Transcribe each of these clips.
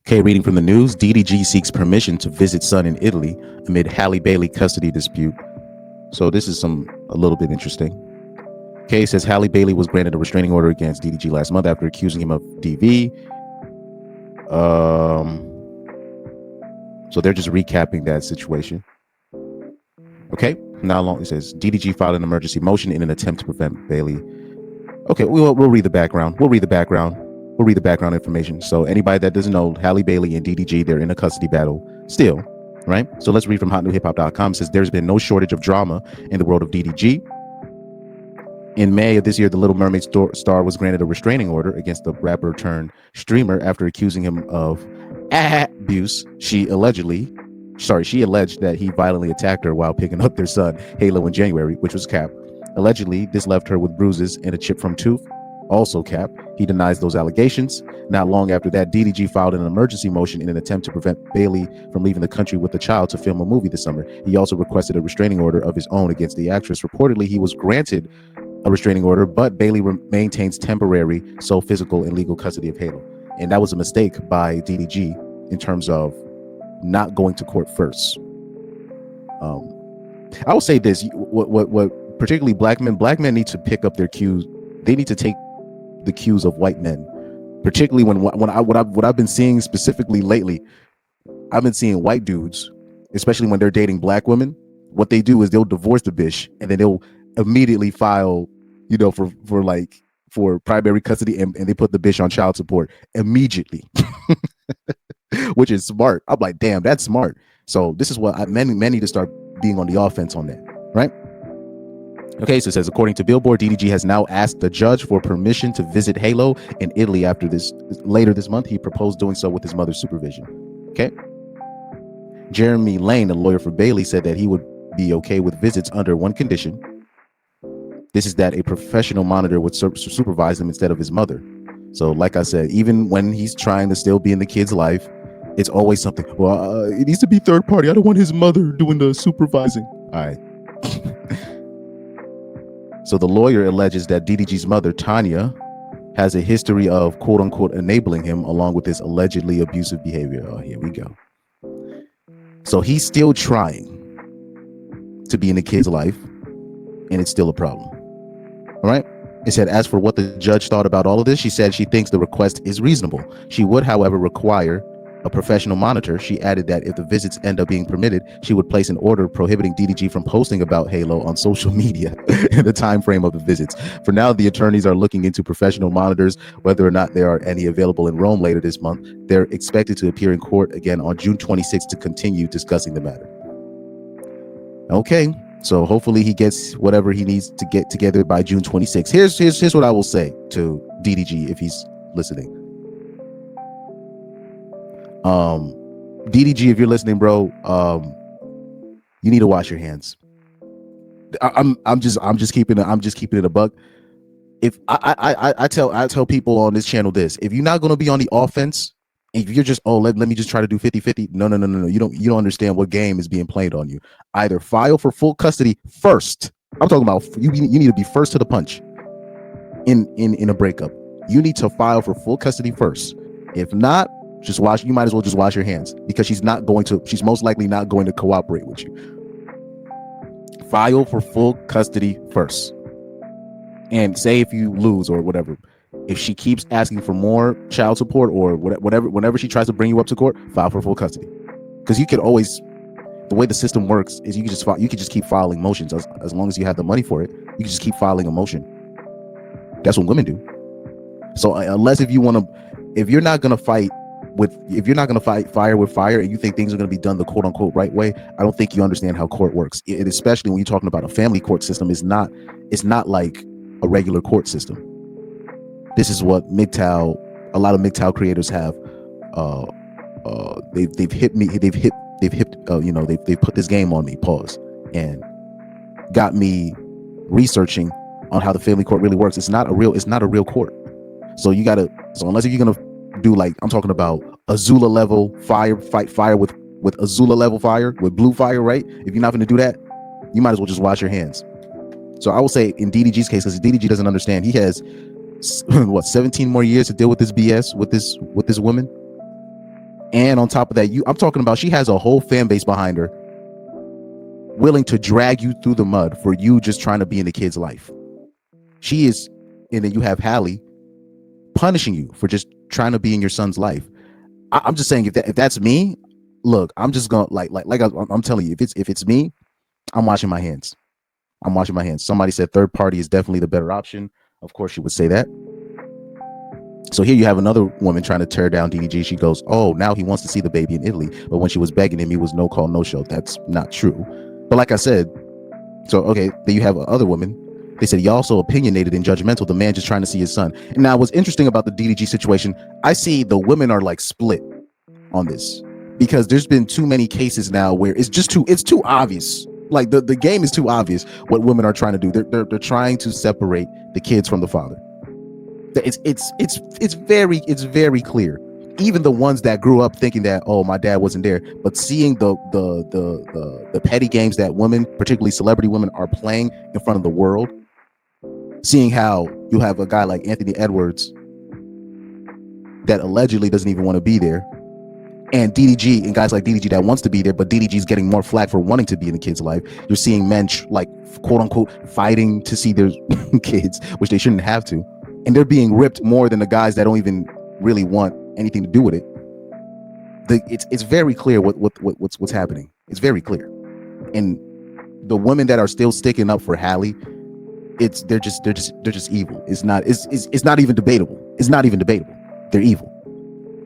Okay, reading from the news, DDG seeks permission to visit son in Italy amid Halle Bailey custody dispute. So this is a little bit interesting. Okay, says Halle Bailey was granted a restraining order against DDG last month after accusing him of DV. So they're just recapping that situation. Okay, now long it says DDG filed an emergency motion in an attempt to prevent Bailey. Okay, we'll read the background. We'll read the background information. So anybody that doesn't know, Halle Bailey and DDG, they're in a custody battle still, right? So let's read from hotnewhiphop.com. It says there's been no shortage of drama in the world of DDG. In May of this year, the Little Mermaid star was granted a restraining order against the rapper turned streamer after accusing him of abuse. She alleged that he violently attacked her while picking up their son, Halo, in January, which was cap. Allegedly, this left her with bruises and a chip from tooth, also cap. He denies those allegations. Not long after that, DDG filed an emergency motion in an attempt to prevent Bailey from leaving the country with the child to film a movie this summer. He also requested a restraining order of his own against the actress. Reportedly, he was granted a restraining order, but Bailey maintains temporary sole physical and legal custody of Halo. And that was a mistake by DDG in terms of not going to court first. I will say this: what particularly black men need to pick up their cues. They need to take the cues of white men, particularly what I've been seeing specifically lately. I've been seeing white dudes, especially when they're dating black women. What they do is they'll divorce the bitch and then they'll immediately file, for primary custody, and they put the bitch on child support immediately, which is smart. I'm like, damn, that's smart. So this is what men need to start being on the offense on that, right? Okay, so it says, according to Billboard, DDG has now asked the judge for permission to visit Halo in Italy later this month. He proposed doing so with his mother's supervision. Okay. Jeremy Lane, a lawyer for Bailey, said that he would be okay with visits under one condition. This is that a professional monitor would supervise him instead of his mother. So like I said, even when he's trying to still be in the kid's life, it's always something, well, it needs to be third party. I don't want his mother doing the supervising. All right. So the lawyer alleges that DDG's mother, Tanya, has a history of quote unquote enabling him along with his allegedly abusive behavior. Oh, here we go. So he's still trying to be in the kid's life, and it's still a problem. All right. It said, as for what the judge thought about all of this, she said she thinks the request is reasonable. She would, however, require a professional monitor. She added that if the visits end up being permitted, she would place an order prohibiting DDG from posting about Halo on social media in the time frame of the visits. For now, the attorneys are looking into professional monitors, whether or not there are any available in Rome later this month. They're expected to appear in court again on June 26th to continue discussing the matter. Okay, so hopefully he gets whatever he needs to get together by June 26th. Here's what I will say to DDG if he's listening. DDG, if you're listening, bro, you need to wash your hands. I'm just keeping it a buck. If I tell people on this channel this, if you're not going to be on the offense, if you're just, let me just try to do 50-50, no, you don't understand what game is being played on you. Either file for full custody first. I'm talking about you need to be first to the punch in a breakup. You need to file for full custody first. If not, you might as well just wash your hands, because she's most likely not going to cooperate with you. File for full custody first. And say if you lose or whatever, if she keeps asking for more child support or whatever, whenever she tries to bring you up to court, file for full custody. Because you could always, the way the system works is you could just keep filing motions as long as you have the money for it. You can just keep filing a motion. That's what women do. So unless if you're not gonna fight fire with fire, and you think things are going to be done the quote unquote right way, I don't think you understand how court works. It, especially when you're talking about a family court system, it's not like a regular court system. This is what a lot of MGTOW creators have. They've put this game on me, pause, and got me researching on how the family court really works. It's not a real court. So unless you're gonna do, like, I'm talking about Azula level fight fire with Azula level fire with blue fire, right? If you're not going to do that, you might as well just wash your hands. So I will say in DDG's case, because DDG doesn't understand, he has 17 more years to deal with this BS with this woman. And on top of that, I'm talking about she has a whole fan base behind her, willing to drag you through the mud for you just trying to be in the kid's life. She is, and then you have Halle punishing you for just trying to be in your son's life. I'm just saying, if that's me, look, I'm just gonna I'm telling you, if it's me, I'm washing my hands. I'm washing my hands. Somebody said third party is definitely the better option. Of course, she would say that. So here you have another woman trying to tear down DDG. She goes, oh, now he wants to see the baby in Italy. But when she was begging him, he was no call, no show. That's not true. But like I said, so, okay, then you have other women. They said he also opinionated and judgmental. The man just trying to see his son. And now what's interesting about the DDG situation, I see the women are like split on this, because there's been too many cases now where it's too obvious. Like the game is too obvious what women are trying to do. They're trying to separate the kids from the father. It's very clear. Even the ones that grew up thinking that, oh, my dad wasn't there, but seeing the petty games that women, particularly celebrity women, are playing in front of the world, seeing how you have a guy like Anthony Edwards that allegedly doesn't even want to be there, and DDG and guys like DDG that wants to be there, but DDG is getting more flack for wanting to be in the kid's life. You're seeing men like quote unquote fighting to see their kids, which they shouldn't have to, and they're being ripped more than the guys that don't even really want anything to do with it. It's very clear what's happening. It's very clear, and the women that are still sticking up for Halle, they're just evil. It's not even debatable. It's not even debatable. They're evil,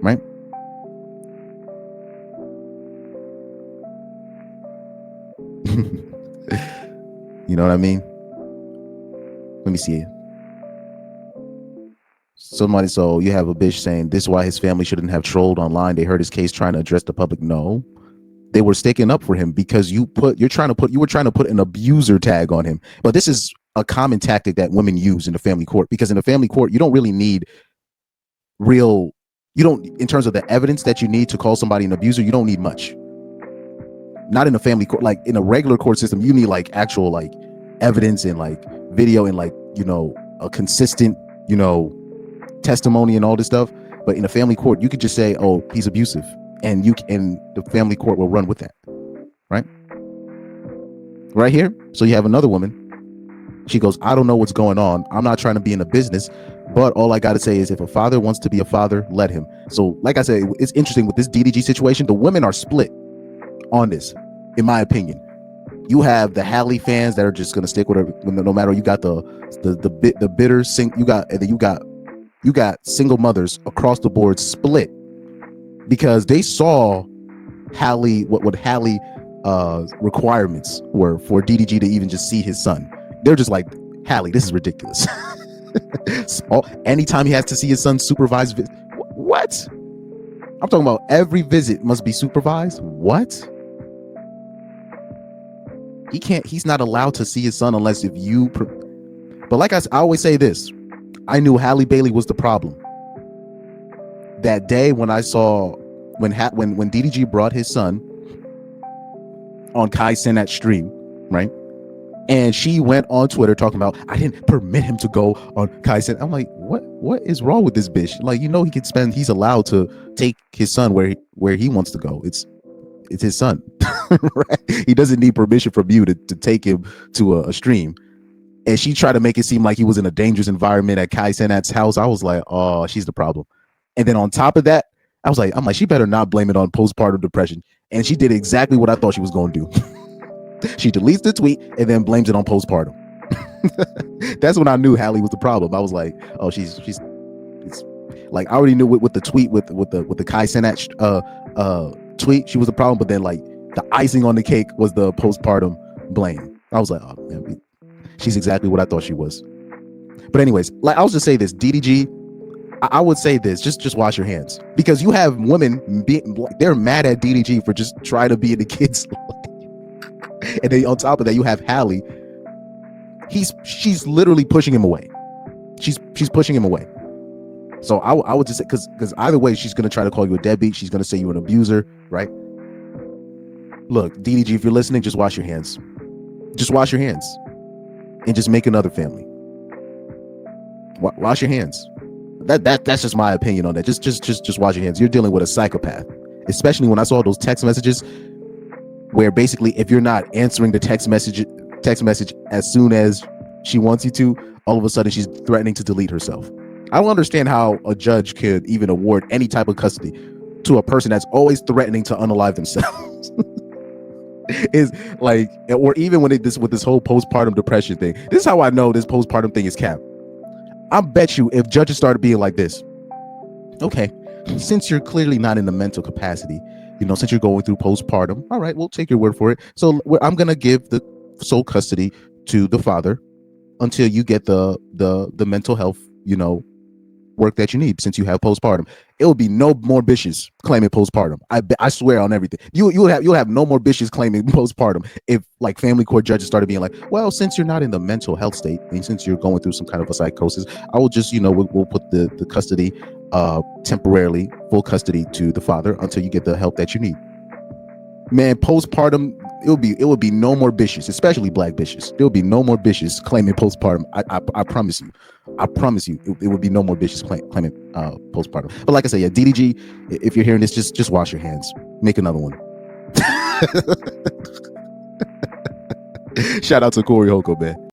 right? You know what I mean? Let me see. Somebody, so you have a bitch saying this is why his family shouldn't have trolled online. They heard his case trying to address the public. No, they were sticking up for him because you were trying to put an abuser tag on him. But this is a common tactic that women use in the family court, because in the family court you don't really need in terms of the evidence that you need to call somebody an abuser, you don't need much. Not in a family court. Like in a regular court system, you need like actual like evidence and like video and like, a consistent, testimony and all this stuff. But in a family court, you could just say, oh, he's abusive, and the family court will run with that, right here. So you have another woman. She goes, I don't know what's going on. I'm not trying to be in a business, but all I got to say is if a father wants to be a father, let him. So like I said, it's interesting with this DDG situation. The women are split on this, in my opinion. You have the Halle fans that are just gonna stick with her no matter. You got the bitter you got single mothers across the board split because they saw Halle what Halle requirements were for DDG to even just see his son. They're just like, Halle, this is ridiculous. So, anytime he has to see his son supervised, what? I'm talking about every visit must be supervised. What? He's not allowed to see his son unless if you. But like I always say this, I knew Halle Bailey was the problem. That day when I saw when DDG brought his son on Kai Cenat stream, right? And she went on Twitter talking about, I didn't permit him to go on Kai Cenat. I'm like, what is wrong with this bitch? Like, he's allowed to take his son where he wants to go. It's his son. Right? He doesn't need permission from you to take him to a stream. And she tried to make it seem like he was in a dangerous environment at Kai Cenat's house. I was like, oh, she's the problem. And then on top of that, I'm like, she better not blame it on postpartum depression. And she did exactly what I thought she was going to do. She deletes the tweet and then blames it on postpartum. That's when I knew Halle was the problem. I was like, oh, she's like, I already knew with the tweet with the Kai Cenat tweet, she was the problem. But then like the icing on the cake was the postpartum blame. I was like, oh man, she's exactly what I thought she was. But anyways, like I'll just say this, DDG, I would say this, just wash your hands, because you have women they're mad at DDG for just trying to be in the kids' life. And then on top of that, you have Halle. She's literally pushing him away. She's pushing him away. So I would just say, because either way, she's gonna try to call you a deadbeat. She's gonna say you're an abuser, right? Look, DDG, if you're listening, just wash your hands. Just wash your hands, and just make another family. Wash your hands. That's just my opinion on that. Just wash your hands. You're dealing with a psychopath, especially when I saw those text messages where basically if you're not answering the text message as soon as she wants you to, all of a sudden she's threatening to delete herself. I don't understand how a judge could even award any type of custody to a person that's always threatening to unalive themselves. Is like, or even when with this whole postpartum depression thing. This is how I know this postpartum thing is cap. I bet you if judges started being like this, okay, since you're clearly not in the mental capacity, since you're going through postpartum, all right, we'll take your word for it. So I'm gonna give the sole custody to the father until you get the mental health, work that you need since you have postpartum. It will be no more bitches claiming postpartum. I swear on everything. You'll have no more bitches claiming postpartum if like family court judges started being like, well, since you're not in the mental health state and since you're going through some kind of a psychosis, I will just, we'll put the custody temporarily, full custody to the father until you get the help that you need. Man, postpartum, it would be no more bitches, especially black bitches. There will be no more bitches claiming postpartum. I promise you. I promise you, it would be no more bitches claiming postpartum. But like I said, yeah, DDG, if you're hearing this, just wash your hands. Make another one. Shout out to Corey Holcomb, man.